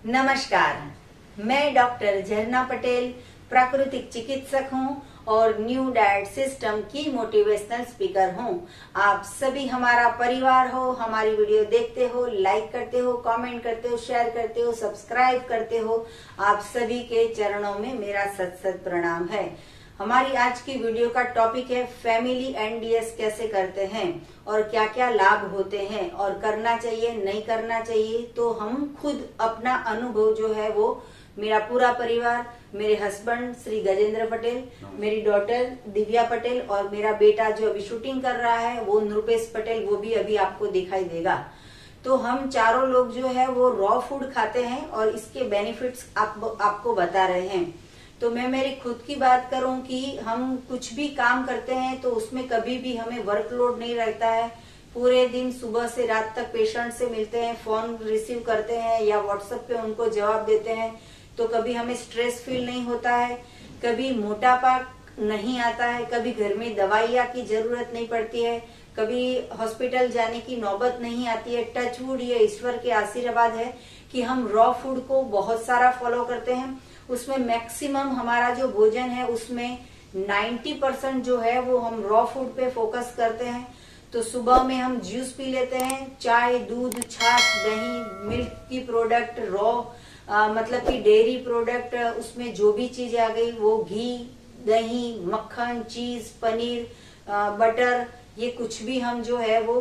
नमस्कार, मैं डॉक्टर झरना पटेल प्राकृतिक चिकित्सक हूं और न्यू डाइट सिस्टम की मोटिवेशनल स्पीकर हूं। आप सभी हमारा परिवार हो, हमारी वीडियो देखते हो, लाइक करते हो, कमेंट करते हो, शेयर करते हो, सब्सक्राइब करते हो। आप सभी के चरणों में मेरा सत सत प्रणाम है। हमारी आज की वीडियो का टॉपिक है फैमिली एनडीएस कैसे करते हैं और क्या क्या लाभ होते हैं और करना चाहिए नहीं करना चाहिए। तो हम खुद अपना अनुभव जो है वो मेरा पूरा परिवार, मेरे हस्बैंड श्री गजेंद्र पटेल, मेरी डॉटर दिव्या पटेल और मेरा बेटा जो अभी शूटिंग कर रहा है वो नृपेश पटेल, वो भी अभी आपको दिखाई देगा। तो हम चारों लोग जो है वो रॉ फूड खाते हैं और इसके बेनिफिट्स आपको बता रहे हैं। तो मैं मेरी खुद की बात करूं कि हम कुछ भी काम करते हैं तो उसमें कभी भी हमें वर्कलोड नहीं रहता है। पूरे दिन सुबह से रात तक पेशेंट से मिलते हैं, फोन रिसीव करते हैं या व्हाट्सएप पे उनको जवाब देते हैं, तो कभी हमें स्ट्रेस फील नहीं होता है, कभी मोटापा नहीं आता है, कभी घर में दवाइयाँ की जरूरत नहीं पड़ती है, कभी हॉस्पिटल जाने की नौबत नहीं आती है। टचवुड, ये ईश्वर के आशीर्वाद है कि हम रॉ फूड को बहुत सारा फॉलो करते हैं। उसमें मैक्सिमम हमारा जो भोजन है उसमें 90% जो है वो हम रॉ फूड पे फोकस करते हैं। तो सुबह में हम जूस पी लेते हैं, चाय, दूध, छाछ, दही, मिल्क की प्रोडक्ट, रॉ मतलब कि डेयरी प्रोडक्ट, उसमें जो भी चीज आ गई वो घी, दही, मक्खन, चीज, पनीर, बटर, ये कुछ भी हम जो है वो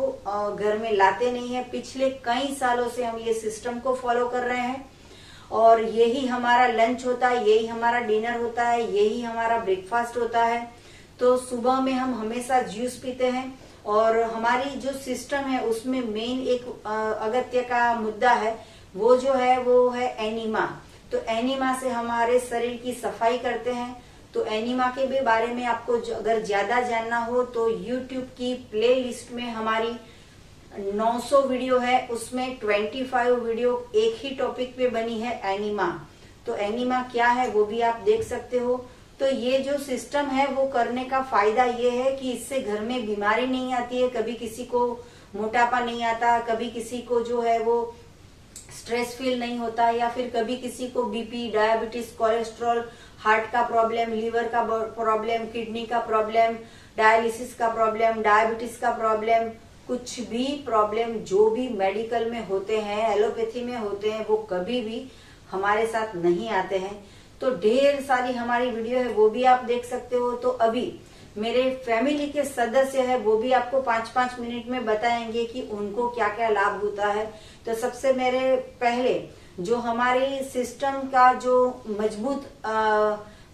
घर में लाते नहीं है। पिछले कई सालों से हम ये सिस्टम को फॉलो कर रहे हैं और यही हमारा लंच होता है, यही हमारा डिनर होता है, यही हमारा ब्रेकफास्ट होता है। तो सुबह में हम हमेशा जूस पीते हैं और हमारी जो सिस्टम है उसमें मेन एक अगत्य का मुद्दा है, वो जो है वो है एनीमा। तो एनीमा से हमारे शरीर की सफाई करते हैं। तो एनीमा के भी बारे में आपको अगर ज्यादा जानना हो तो यूट्यूब की प्ले लिस्ट में हमारी 900 वीडियो है, उसमें 25 वीडियो एक ही टॉपिक पे बनी है, एनीमा। तो एनीमा क्या है वो भी आप देख सकते हो। तो ये जो सिस्टम है वो करने का फायदा ये है कि इससे घर में बीमारी नहीं आती है, कभी किसी को मोटापा नहीं आता, कभी किसी को जो है वो स्ट्रेस फील नहीं होता, या फिर कभी किसी को बीपी, डायबिटीज, कोलेस्ट्रॉल, हार्ट का प्रॉब्लम, लीवर का प्रॉब्लम, किडनी का प्रॉब्लम, डायलिसिस का प्रॉब्लम, डायबिटीज का प्रॉब्लम, कुछ भी प्रॉब्लम जो भी मेडिकल में होते हैं, एलोपैथी में होते हैं, वो कभी भी हमारे साथ नहीं आते हैं। तो ढेर सारी हमारी वीडियो है, वो भी आप देख सकते हो। तो अभी मेरे फैमिली के सदस्य है वो भी आपको 5-5 मिनट में बताएंगे कि उनको क्या क्या लाभ होता है। तो सबसे मेरे पहले जो हमारी सिस्टम का जो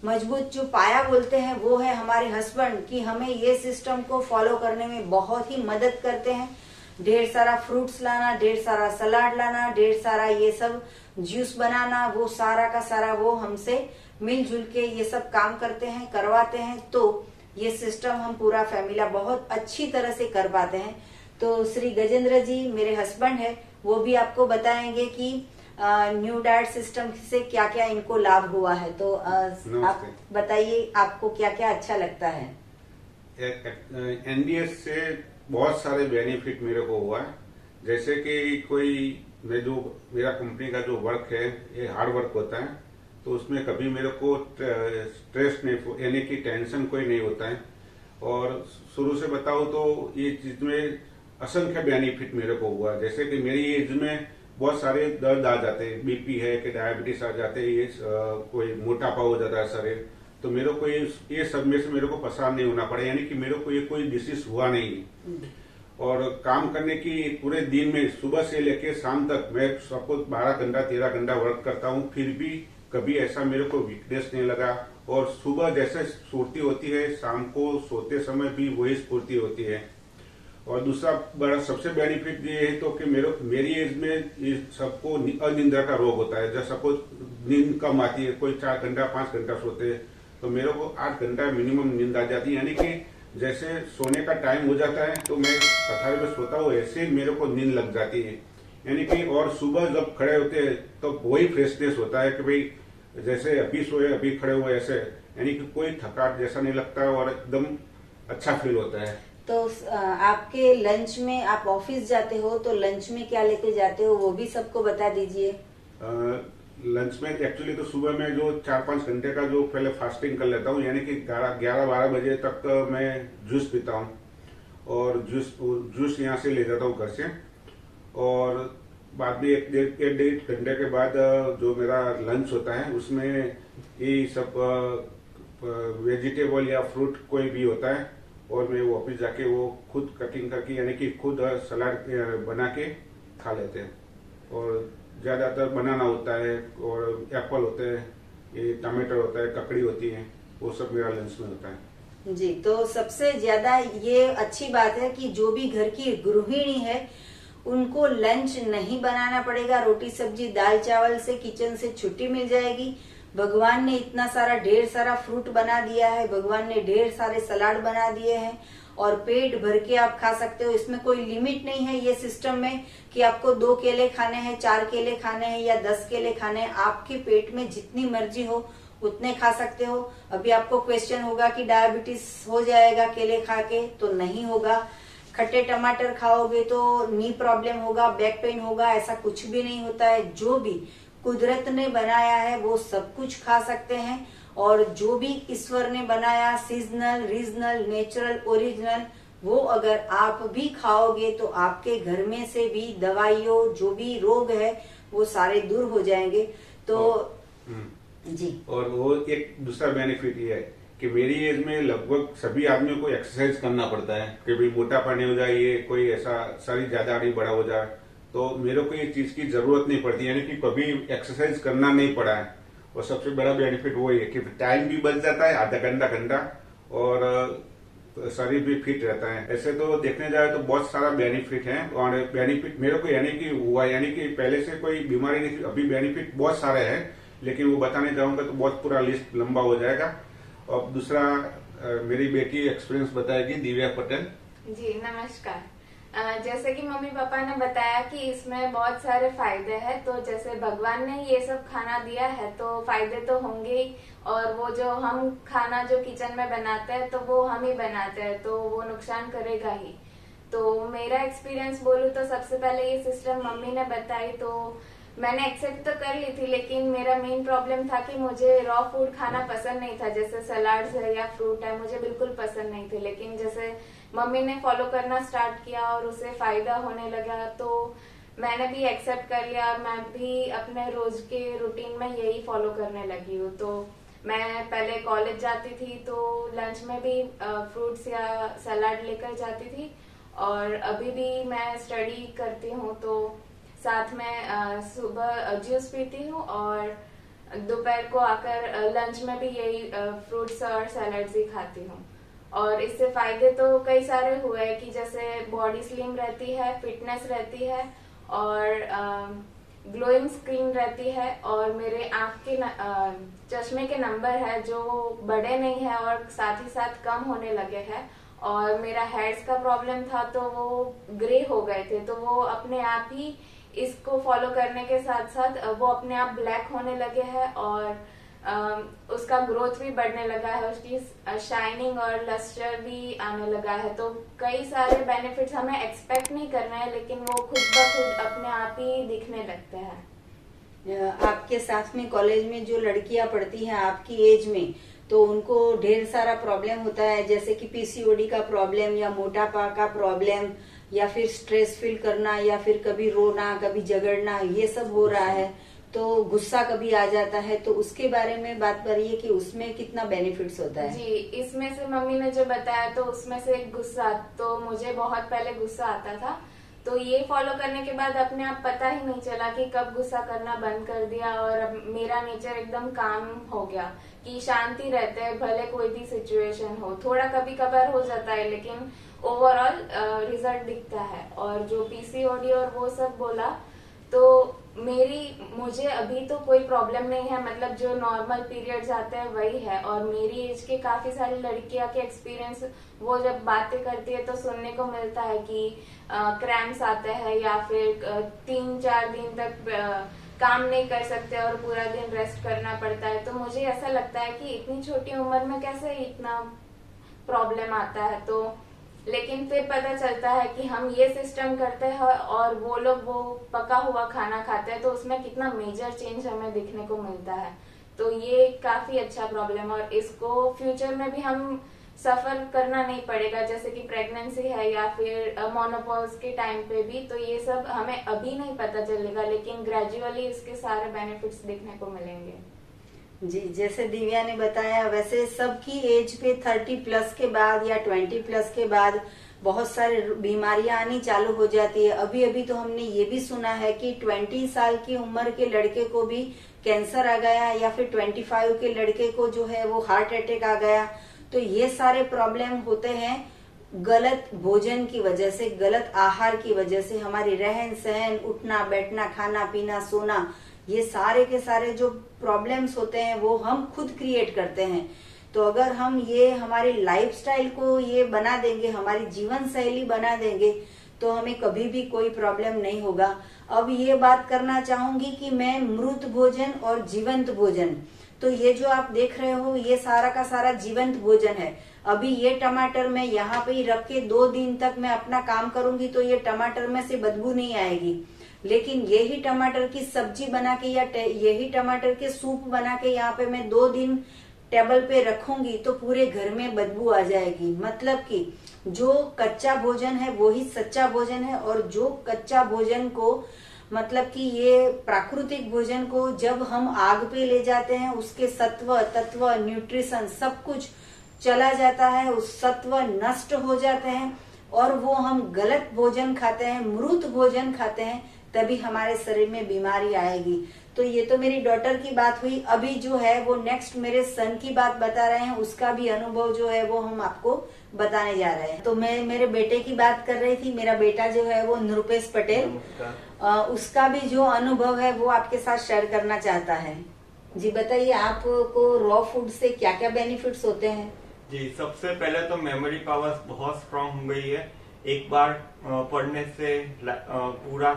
मजबूत जो पाया बोलते हैं वो है हमारे हस्बैंड, कि हमें ये सिस्टम को फॉलो करने में बहुत ही मदद करते हैं। ढेर सारा फ्रूट्स लाना, ढेर सारा सलाद लाना, ढेर सारा ये सब जूस बनाना, वो सारा का सारा वो हमसे मिलजुल के ये सब काम करते हैं, करवाते हैं। तो ये सिस्टम हम पूरा फैमिली बहुत अच्छी तरह से कर पाते हैं। तो श्री गजेंद्र जी मेरे हस्बैंड है, वो भी आपको बताएंगे कि न्यू डाइट सिस्टम से क्या क्या इनको लाभ हुआ है। तो आप बताइए आपको क्या क्या अच्छा लगता है। एनडीएस से बहुत सारे बेनिफिट मेरे को हुआ है। जैसे कि मेरा कंपनी का जो वर्क है ये हार्ड वर्क होता है, तो उसमें कभी मेरे को स्ट्रेस नहीं, यानी कि टेंशन कोई नहीं होता है। और शुरू से बताऊं तो ये चीज में असंख्य बेनिफिट मेरे को हुआ। जैसे कि मेरी एज में बहुत सारे दर्द आ जाते हैं, बीपी है कि डायबिटीज आ जाते हैं, ये कोई मोटापा हो जाता है शरीर, तो मेरे को ये सब में से मेरे को परेशान नहीं होना पड़ा, यानी कि मेरे को ये कोई डिसीज हुआ नहीं। और काम करने की पूरे दिन में सुबह से लेकर शाम तक मैं सपोज 12 घंटा 13 घंटा वर्क करता हूँ, फिर भी कभी ऐसा मेरे को वीकनेस नहीं लगा। और सुबह जैसे स्फूर्ति होती है, शाम को सोते समय भी वही स्फूर्ति होती है। और दूसरा बड़ा सबसे बेनिफिट ये है तो कि मेरी एज में सबको अनिद्रा का रोग होता है। जब सपोज नींद कम आती है, कोई 4 घंटा 5 घंटा सोते हैं, तो मेरे को 8 घंटा मिनिमम नींद आ जाती है। यानी कि जैसे सोने का टाइम हो जाता है तो मैं पथारी में सोता हूँ, ऐसे मेरे को नींद लग जाती है। यानी कि और सुबह जब खड़े होते हैं तो वही फ्रेशनेस होता है कि भाई जैसे अभी सोए अभी खड़े हुए, ऐसे यानी कि कोई थकान जैसा नहीं लगता और एकदम अच्छा फील होता है। तो आपके लंच में, आप ऑफिस जाते हो तो लंच में क्या लेके जाते हो वो भी सबको बता दीजिए। लंच में एक्चुअली तो सुबह में जो 4-5 घंटे का जो पहले फास्टिंग कर लेता हूँ, यानी कि 11-12 बजे तक मैं जूस पीता हूँ, और जूस यहाँ से ले जाता हूँ घर से। और बाद में 1-1.5 घंटे के बाद जो मेरा लंच होता है उसमें ये सब वेजिटेबल या फ्रूट कोई भी होता है, और मैं वो ऑफिस जाके वो खुद कटिंग करके, यानी कि खुद सलाद बना के खा लेते हैं। और ज्यादातर बनाना होता है, और एप्पल होते हैं, ये टमाटर होता है, ककड़ी होती है, वो सब मेरा लंच में होता है। जी, तो सबसे ज्यादा ये अच्छी बात है कि जो भी घर की गृहिणी है उनको लंच नहीं बनाना पड़ेगा। रोटी सब्जी दाल चावल से किचन से छुट्टी मिल जाएगी। भगवान ने इतना सारा ढेर सारा फ्रूट बना दिया है, भगवान ने ढेर सारे सलाद बना दिए हैं, और पेट भर के आप खा सकते हो। इसमें कोई लिमिट नहीं है ये सिस्टम में कि आपको 2 केले खाने हैं, 4 केले खाने हैं या 10 केले खाने हैं। आपके पेट में जितनी मर्जी हो उतने खा सकते हो। अभी आपको क्वेश्चन होगा कि डायबिटीज हो जाएगा केले खा के, तो नहीं होगा। खट्टे टमाटर खाओगे तो नी प्रॉब्लम होगा, बैक पेन होगा, ऐसा कुछ भी नहीं होता है। जो भी कुदरत ने बनाया है वो सब कुछ खा सकते हैं, और जो भी ईश्वर ने बनाया सीजनल, रीजनल, नेचुरल, ओरिजिनल, वो अगर आप भी खाओगे तो आपके घर में से भी दवाइयों जो भी रोग है वो सारे दूर हो जाएंगे। तो जी, और वो एक दूसरा बेनिफिट ये है कि मेरी एज में लगभग सभी आदमियों को एक्सरसाइज करना पड़ता है कि भाई मोटापा नहीं हो जाए, ये कोई ऐसा शरीर ज्यादा नहीं बड़ा हो जाए, तो मेरे को ये चीज की जरूरत नहीं पड़ती, यानी कि कभी एक्सरसाइज करना नहीं पड़ा है। और सबसे बड़ा बेनिफिट वो है कि टाइम भी बच जाता है, आधा घंटा, और शरीर भी फिट रहता है। ऐसे तो देखने जाए तो बहुत सारा बेनिफिट है, और बेनिफिट मेरे को यानी कि हुआ, यानी कि पहले से कोई बीमारी नहीं थी, अभी बेनिफिट बहुत सारे हैं, लेकिन वो बताने जाऊंगा तो बहुत पूरा लिस्ट लंबा हो जाएगा। और दूसरा मेरी बेटी एक्सपीरियंस बताएगी, दिव्या पटेल जी। नमस्कार। जैसे कि मम्मी पापा ने बताया कि इसमें बहुत सारे फायदे हैं, तो जैसे भगवान ने ये सब खाना दिया है तो फायदे तो होंगे ही, और वो जो हम खाना जो किचन में बनाते हैं तो वो हम ही बनाते हैं, तो वो नुकसान करेगा ही। तो मेरा एक्सपीरियंस बोलूँ तो सबसे पहले ये सिस्टम मम्मी ने बताई तो मैंने एक्सेप्ट तो कर ली थी, लेकिन मेरा मेन प्रॉब्लम था कि मुझे रॉ फूड खाना पसंद नहीं था, जैसे सलाड्स है या फ्रूट है, मुझे बिल्कुल पसंद नहीं थे। लेकिन जैसे मम्मी ने फॉलो करना स्टार्ट किया और उससे फायदा होने लगा तो मैंने भी एक्सेप्ट कर लिया, और मैं भी अपने रोज के रूटीन में यही फॉलो करने लगी हूँ। तो मैं पहले कॉलेज जाती थी तो लंच में भी फ्रूट्स या सलाद लेकर जाती थी, और अभी भी मैं स्टडी करती हूँ तो साथ में सुबह जूस पीती हूँ, और दोपहर को आकर लंच में भी यही फ्रूट्स और सैलड्स ही खाती हूँ। और इससे फायदे तो कई सारे हुए कि जैसे बॉडी स्लिम रहती है, फिटनेस रहती है, और ग्लोइंग स्किन रहती है, और मेरे आँख के चश्मे के नंबर है जो बड़े नहीं है और साथ ही साथ कम होने लगे हैं। और मेरा हेयर्स का प्रॉब्लम था तो वो ग्रे हो गए थे, तो वो अपने आप ही इसको फॉलो करने के साथ साथ वो अपने आप ब्लैक होने लगे हैं, और उसका ग्रोथ भी बढ़ने लगा है, उसकी शाइनिंग और लस्टर भी आने लगा है। तो कई सारे बेनिफिट्स हमें एक्सपेक्ट नहीं करना है, लेकिन वो खुद ब खुद अपने आप ही दिखने लगते हैं। आपके साथ में कॉलेज में जो लड़कियां पढ़ती हैं आपकी एज में, तो उनको ढेर सारा प्रॉब्लम होता है, जैसे कि पीसीओडी का प्रॉब्लम या मोटापा का प्रॉब्लम, या फिर स्ट्रेस फील करना, या फिर कभी रोना, कभी झगड़ना, ये सब हो रहा है। तो गुस्सा कभी आ जाता है, तो उसके बारे में बात करिए कि उसमें कितना बेनिफिट्स होता है। जी, इसमें से मम्मी ने जो बताया तो उसमें से गुस्सा, तो मुझे बहुत पहले गुस्सा आता था, तो ये फॉलो करने के बाद अपने आप पता ही नहीं चला कि कब गुस्सा करना बंद कर दिया, और अब मेरा नेचर एकदम काम हो गया कि शांति रहते हैं भले कोई भी सिचुएशन हो। थोड़ा कभी कभार हो जाता है लेकिन ओवरऑल रिजल्ट दिखता है। और जो पीसीओडी और वो सब बोला तो मुझे अभी तो कोई प्रॉब्लम नहीं है, मतलब जो नॉर्मल पीरियड्स आते हैं वही है। और मेरी एज के काफी सारी लड़कियां के एक्सपीरियंस वो जब बातें करती है तो सुनने को मिलता है कि क्रैम्प्स आते हैं, या फिर 3-4 दिन तक काम नहीं कर सकते और पूरा दिन रेस्ट करना पड़ता है। तो मुझे ऐसा लगता है कि इतनी छोटी उम्र में कैसे इतना प्रॉब्लम आता है। तो लेकिन फिर पता चलता है कि हम ये सिस्टम करते हैं और वो लोग वो पका हुआ खाना खाते हैं, तो उसमें कितना मेजर चेंज हमें दिखने को मिलता है। तो ये काफी अच्छा प्रॉब्लम है और इसको फ्यूचर में भी हम सफर करना नहीं पड़ेगा, जैसे कि प्रेगनेंसी है या फिर मोनोपॉज के टाइम पे भी। तो ये सब हमें अभी नहीं पता चलेगा, लेकिन ग्रेजुअली इसके सारे बेनिफिट्स देखने को मिलेंगे। जी, जैसे दिव्या ने बताया वैसे सबकी एज पे 30 प्लस के बाद या 20 प्लस के बाद बहुत सारे बीमारियां आनी चालू हो जाती है। अभी अभी तो हमने ये भी सुना है कि 20 साल की उम्र के लड़के को भी कैंसर आ गया, या फिर 25 के लड़के को जो है वो हार्ट अटैक आ गया। तो ये सारे प्रॉब्लम होते हैं गलत भोजन की वजह से, गलत आहार की वजह से। हमारी रहन सहन, उठना बैठना, खाना पीना, सोना, ये सारे के सारे जो प्रॉब्लम्स होते हैं वो हम खुद क्रिएट करते हैं। तो अगर हम ये हमारी लाइफस्टाइल को ये बना देंगे, हमारी जीवन शैली बना देंगे, तो हमें कभी भी कोई प्रॉब्लम नहीं होगा। अब ये बात करना चाहूंगी कि मैं मृत भोजन और जीवंत भोजन, तो ये जो आप देख रहे हो ये सारा का सारा जीवंत भोजन है। अभी ये टमाटर मैं यहाँ पे ही रख के 2 दिन तक मैं अपना काम करूंगी तो ये टमाटर में से बदबू नहीं आएगी, लेकिन यही टमाटर की सब्जी बना के या यही टमाटर के सूप बना के यहाँ पे मैं 2 दिन टेबल पे रखूंगी तो पूरे घर में बदबू आ जाएगी। मतलब कि जो कच्चा भोजन है वो ही सच्चा भोजन है, और जो कच्चा भोजन को मतलब कि ये प्राकृतिक भोजन को जब हम आग पे ले जाते हैं उसके सत्व तत्व न्यूट्रिशन सब कुछ चला जाता है, उस सत्व नष्ट हो जाते हैं और वो हम गलत भोजन खाते हैं, मृत भोजन खाते हैं, तभी हमारे शरीर में बीमारी आएगी। तो ये तो मेरी डॉटर की बात हुई। अभी जो है वो नेक्स्ट मेरे सन की बात बता रहे हैं, उसका भी अनुभव जो है वो हम आपको बताने जा रहे हैं। तो मैं मेरे बेटे की बात कर रही थी। मेरा बेटा जो है वो नृपेश पटेल, उसका भी जो अनुभव है वो आपके साथ शेयर करना चाहता है। जी बताइए, आपको रॉ फूड से क्या क्या बेनिफिट्स होते हैं? जी, सबसे पहले तो मेमोरी पावर बहुत स्ट्रांग हो गई है। एक बार पढ़ने से पूरा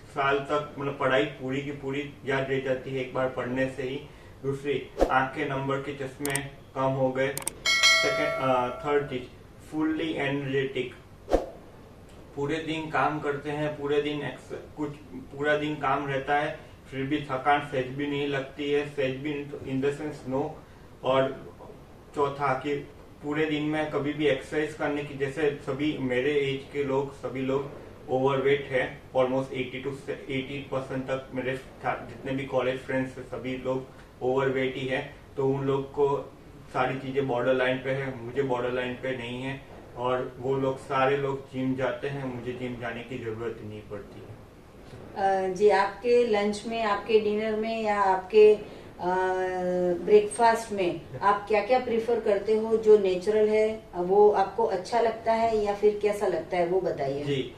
साल तक मतलब पढ़ाई पूरी की पूरी याद रह जाती है एक बार पढ़ने से ही। दूसरी, आंख के नंबर के चश्मे कम हो गए। थर्ड चीज, फुल्ली एनर्जेटिक, पूरे दिन काम करते हैं, पूरे दिन काम रहता है, फिर भी थकान सहज भी नहीं लगती है, सहज भी इन द सेंस नो। और चौथा कि पूरे दिन में कभी भी एक्सरसाइज करने की, जैसे सभी मेरे एज के लोग सभी लोग ओवरवेट है, ऑलमोस्ट 80% तक मेरे जितने भी कॉलेज फ्रेंड्स सभी लोग ओवरवेट ही है। तो उन लोग को सारी चीजें बॉर्डर लाइन पे है, मुझे बॉर्डर लाइन पे नहीं है, और वो लोग सारे लोग जिम जाते हैं, मुझे जिम जाने की जरूरत नहीं पड़ती है। जी, आपके लंच में, आपके डिनर में या आपके ब्रेकफास्ट में आप क्या क्या प्रीफर करते हो जो नेचुरल है, वो आपको अच्छा लगता है या फिर कैसा लगता है वो बताइए। जी,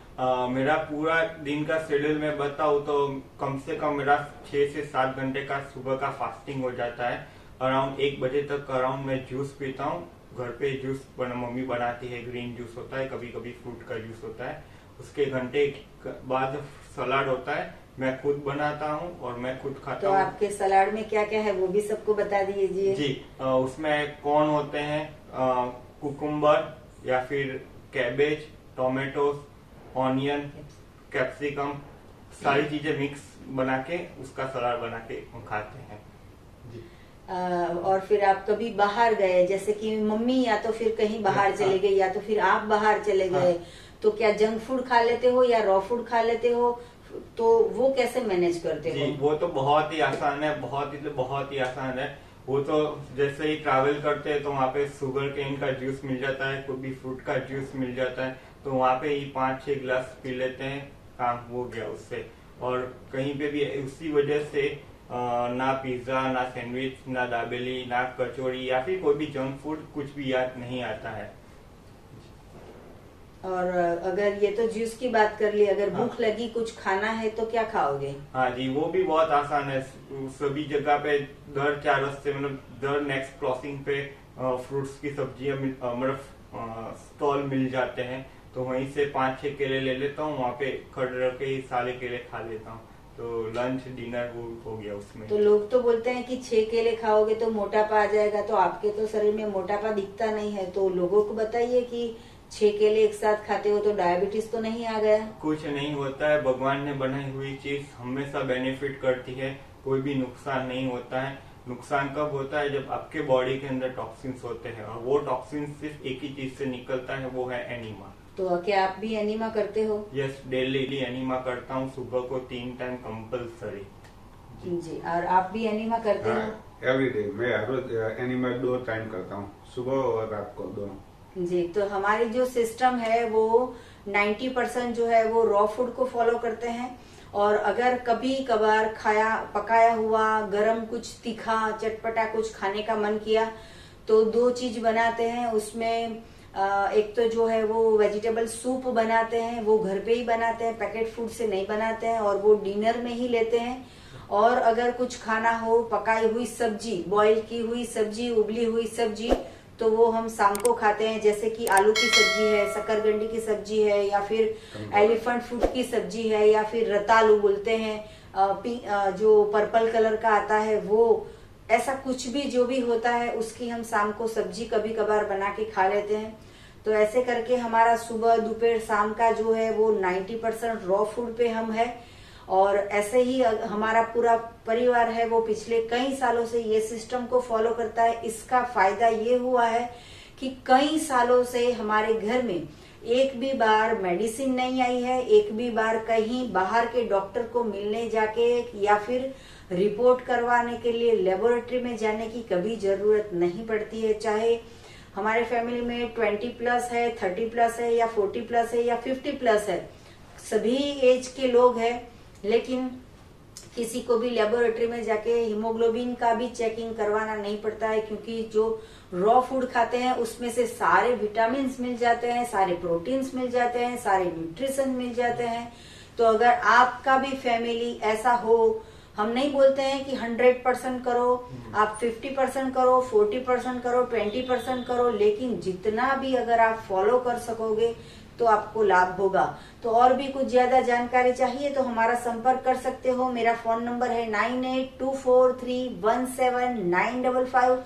मेरा पूरा दिन का शेड्यूल में बताऊँ तो कम से कम मेरा 6 से 7 घंटे का सुबह का फास्टिंग हो जाता है। अराउंड 1 बजे तक अराउंड मैं जूस पीता हूँ। घर पे जूस मम्मी बनाती है, ग्रीन जूस होता है, कभी कभी फ्रूट का जूस होता है। उसके घंटे बाद सलाद होता है, मैं खुद बनाता हूँ और मैं खुद खाता हूँ। तो आपके सलाद में क्या क्या है वो भी सबको बता दीजिए। जी, उसमें कॉर्न होते हैं, कुकुम्बर या फिर कैबेज, टोमेटो, ऑनियन, कैप्सिकम, सारी चीजें मिक्स बना के उसका सलाद बना के खाते हैं। जी। और फिर आप कभी बाहर गए, जैसे कि मम्मी या तो फिर कहीं बाहर चले गए या तो फिर आप बाहर चले गए, तो क्या जंक फूड खा लेते हो या रॉ फूड खा लेते हो? तो वो कैसे मैनेज करते हो? जी, वो तो बहुत ही आसान है, बहुत ही आसान है। वो तो जैसे ही ट्रैवल करते हैं तो वहाँ पे शुगर केन का जूस मिल जाता है, कोई भी फ्रूट का जूस मिल जाता है, तो वहाँ पे ही 5-6 गिलास पी लेते हैं, काम हो गया उससे। और कहीं पे भी उसी वजह से ना पिज्जा, ना सैंडविच, ना दाबेली, ना कचौड़ी या फिर कोई भी जंक फूड कुछ भी याद नहीं आता है। और अगर ये तो जूस की बात कर ली, अगर भूख लगी कुछ खाना है तो क्या खाओगे? हाँ जी, वो भी बहुत आसान है। सभी जगह पे दर 4 रस्ते मतलब दर नेक्स्ट क्रॉसिंग पे फ्रूट्स की सब्जियां मतलब स्टॉल मिल जाते हैं, तो वहीं से 5-6 केले ले लेता हूँ, वहाँ पे खड़े रख के ही सारे केले खा लेता हूँ। तो लंच डिनर वो हो गया उसमें। तो लोग तो बोलते हैं कि 6 केले खाओगे तो मोटापा आ जाएगा, तो आपके तो शरीर में मोटापा दिखता नहीं है, तो लोगों को बताइए कि 6 केले एक साथ खाते हो तो डायबिटीज तो नहीं आ गया? कुछ नहीं होता है, भगवान ने बनाई हुई चीज हमेशा बेनिफिट करती है, कोई भी नुकसान नहीं होता है। नुकसान कब होता है? जब आपके बॉडी के अंदर टॉक्सिन्स होते हैं, और वो टॉक्सिन्स सिर्फ एक ही चीज से निकलता है, वो है एनीमा। तो क्या आप भी एनीमा करते हो? यस, डेली एनीमा करता हूँ, सुबह को 3 टाइम कंपल्सरी। जी, और आप भी एनीमा करते हो? एवरी डे मैं हर रोज एनिमल 2 टाइम करता हूँ, सुबह और रात को दोनों। जी, तो हमारी जो सिस्टम है वो 90% जो है वो रॉ फूड को फॉलो करते हैं, और अगर कभी कभार पकाया हुआ गरम कुछ तीखा चटपटा कुछ खाने का मन किया तो 2 चीज बनाते हैं उसमें। एक तो जो है वो वेजिटेबल सूप बनाते हैं, वो घर पे ही बनाते हैं, पैकेट फूड से नहीं बनाते हैं, और वो डिनर में ही लेते हैं। और अगर कुछ खाना हो, पकाई हुई सब्जी, बॉईल की हुई सब्जी, उबली हुई सब्जी, तो वो हम शाम को खाते हैं, जैसे कि आलू की सब्जी है, शकरकंदी की सब्जी है, या फिर एलिफेंट फ्रूट की सब्जी है, या फिर रतालू बोलते हैं जो पर्पल कलर का आता है वो। ऐसा कुछ भी जो भी होता है उसकी हम शाम को सब्जी कभी कभार बना के खा लेते हैं। तो ऐसे करके हमारा सुबह दोपहर शाम का जो है वो 90% रॉ फूड पे हम है। और ऐसे ही हमारा पूरा परिवार है वो पिछले कई सालों से ये सिस्टम को फॉलो करता है। इसका फायदा ये हुआ है कि कई सालों से हमारे घर में एक भी बार मेडिसिन नहीं आई है, एक भी बार कहीं बाहर के डॉक्टर को मिलने जाके या फिर रिपोर्ट करवाने के लिए लेबोरेटरी में जाने की कभी जरूरत नहीं पड़ती है। चाहे हमारे फैमिली में 20+ है, 30+ है, या 40+ है, या 50+ है, सभी एज के लोग हैं, लेकिन किसी को भी लेबोरेटरी में जाके हीमोग्लोबिन का भी चेकिंग करवाना नहीं पड़ता है, क्योंकि जो रॉ फूड खाते हैं उसमें से सारे विटामिन मिल जाते हैं, सारे प्रोटीन्स मिल जाते हैं, सारे न्यूट्रिशन मिल जाते हैं। तो अगर आपका भी फैमिली ऐसा हो, हम नहीं बोलते हैं कि 100% करो, आप 50% करो, 40% करो, 20% करो, लेकिन जितना भी अगर आप फॉलो कर सकोगे तो आपको लाभ होगा। तो और भी कुछ ज्यादा जानकारी चाहिए तो हमारा संपर्क कर सकते हो। मेरा फोन नंबर है 9824317955।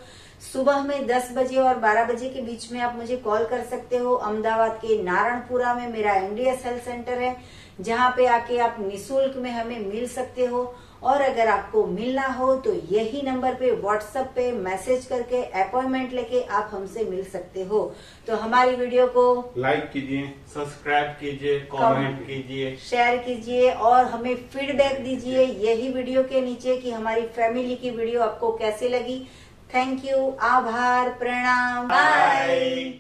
सुबह में 10 बजे और 12 बजे के बीच में आप मुझे कॉल कर सकते हो। अहमदाबाद के नारायणपुरा में मेरा MDS हेल्थ सेंटर है, जहाँ पे आके आप निःशुल्क में हमें मिल सकते हो। और अगर आपको मिलना हो तो यही नंबर पे व्हाट्सएप पे मैसेज करके अपॉइंटमेंट लेके आप हमसे मिल सकते हो। तो हमारी वीडियो को लाइक कीजिए, सब्सक्राइब कीजिए, कमेंट कीजिए, शेयर कीजिए, और हमें फीडबैक दीजिए यही वीडियो के नीचे कि हमारी फैमिली की वीडियो आपको कैसी लगी। थैंक यू, आभार, प्रणाम, बाय।